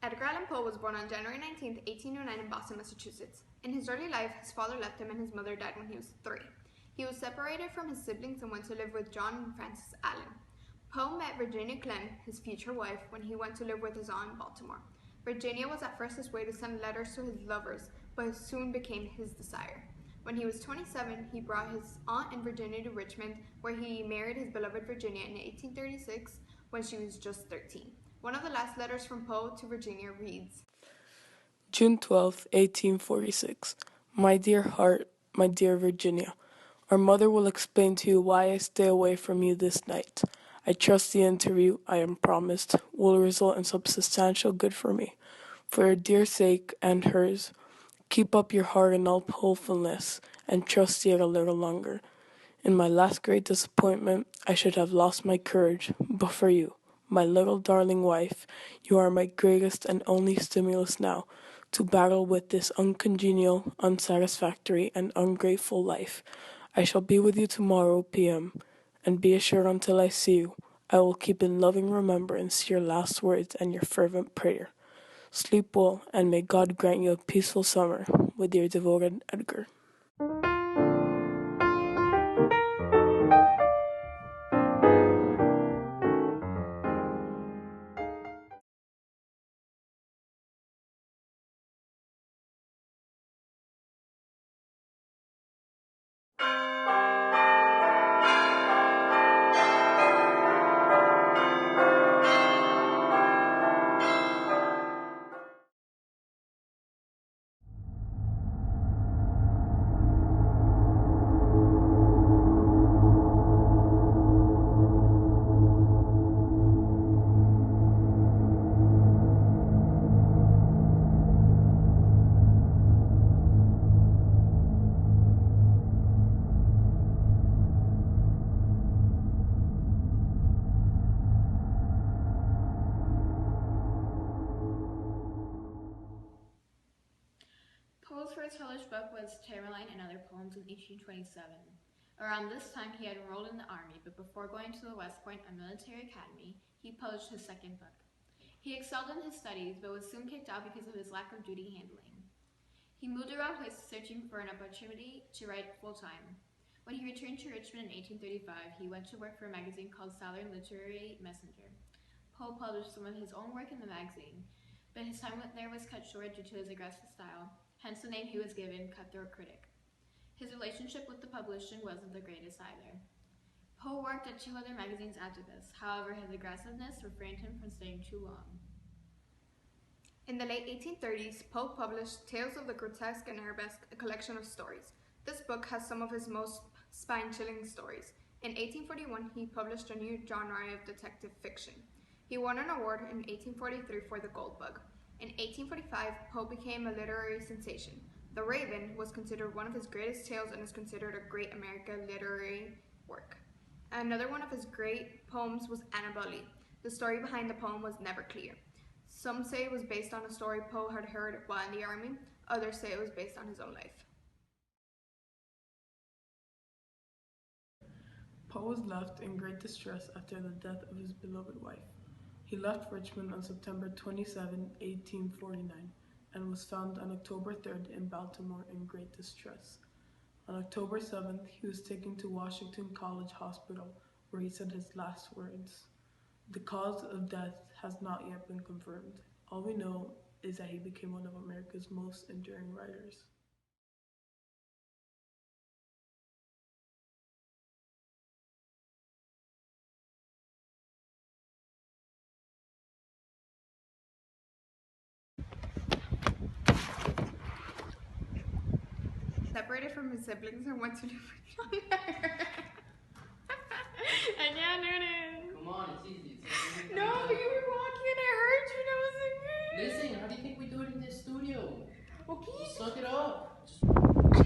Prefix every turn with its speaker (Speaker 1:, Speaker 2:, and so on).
Speaker 1: Edgar Allan Poe was born on January 19, 1809 in Boston, Massachusetts. In his early life, his father left him and his mother died when he was 3. He was separated from his siblings and went to live with John and Frances Allan. Poe met Virginia Clem, his future wife, when he went to live with his aunt in Baltimore. Virginia was at first his way to send letters to his lovers, but soon became his desire. When he was 27, he brought his aunt and Virginia to Richmond, where he married his beloved Virginia in 1836 when she was just 13. One of the last letters from Poe to Virginia reads,
Speaker 2: June 12, 1846. My dear heart, my dear Virginia, our mother will explain to you why I stay away from you this night. I trust the interview, I am promised, will result in substantial good for me. For your dear sake and hers, keep up your heart in all hopefulness, and trust yet a little longer. In my last great disappointment, I should have lost my courage, but for you, my little darling wife, you are my greatest and only stimulus now to battle with this uncongenial, unsatisfactory, and ungrateful life. I shall be with you tomorrow p.m., and be assured until I see you, I will keep in loving remembrance your last words and your fervent prayer. Sleep well, and may God grant you a peaceful summer, with your devoted Edgar.
Speaker 3: Poe's first published book was Tamerlane and Other Poems in 1827. Around this time, he had enrolled in the army, but before going to the West Point, a military academy, he published his second book. He excelled in his studies, but was soon kicked out because of his lack of duty handling. He moved around places searching for an opportunity to write full-time. When he returned to Richmond in 1835, he went to work for a magazine called Southern Literary Messenger. Poe published some of his own work in the magazine, but his time there was cut short due to his aggressive style, hence the name he was given, Cutthroat Critic. His relationship with the publishing wasn't the greatest either. Poe worked at 2 other magazines after this, however his aggressiveness refrained him from staying too long.
Speaker 1: In the late 1830s, Poe published Tales of the Grotesque and Arabesque, a collection of stories. This book has some of his most spine-chilling stories. In 1841, he published a new genre of detective fiction. He won an award in 1843 for The Gold Bug. In 1845, Poe became a literary sensation. The Raven was considered one of his greatest tales and is considered a great American literary work. Another one of his great poems was Annabel Lee. The story behind the poem was never clear. Some say it was based on a story Poe had heard while in the army, others say it was based on his own life.
Speaker 2: Poe was left in great distress after the death of his beloved wife. He left Richmond on September 27, 1849, and was found on October 3rd in Baltimore in great distress. On October 7th, he was taken to Washington College Hospital, where he said his last words. The cause of death has not yet been confirmed. All we know is that he became one of America's most enduring writers.
Speaker 1: Separated from his siblings and went to live with John. I can't do this.
Speaker 4: Come on, it's easy.
Speaker 1: No, but you were walking and I heard you and I was like,
Speaker 4: Listen, how do you think we do it in this studio?
Speaker 1: okay.
Speaker 4: Suck it up.
Speaker 1: I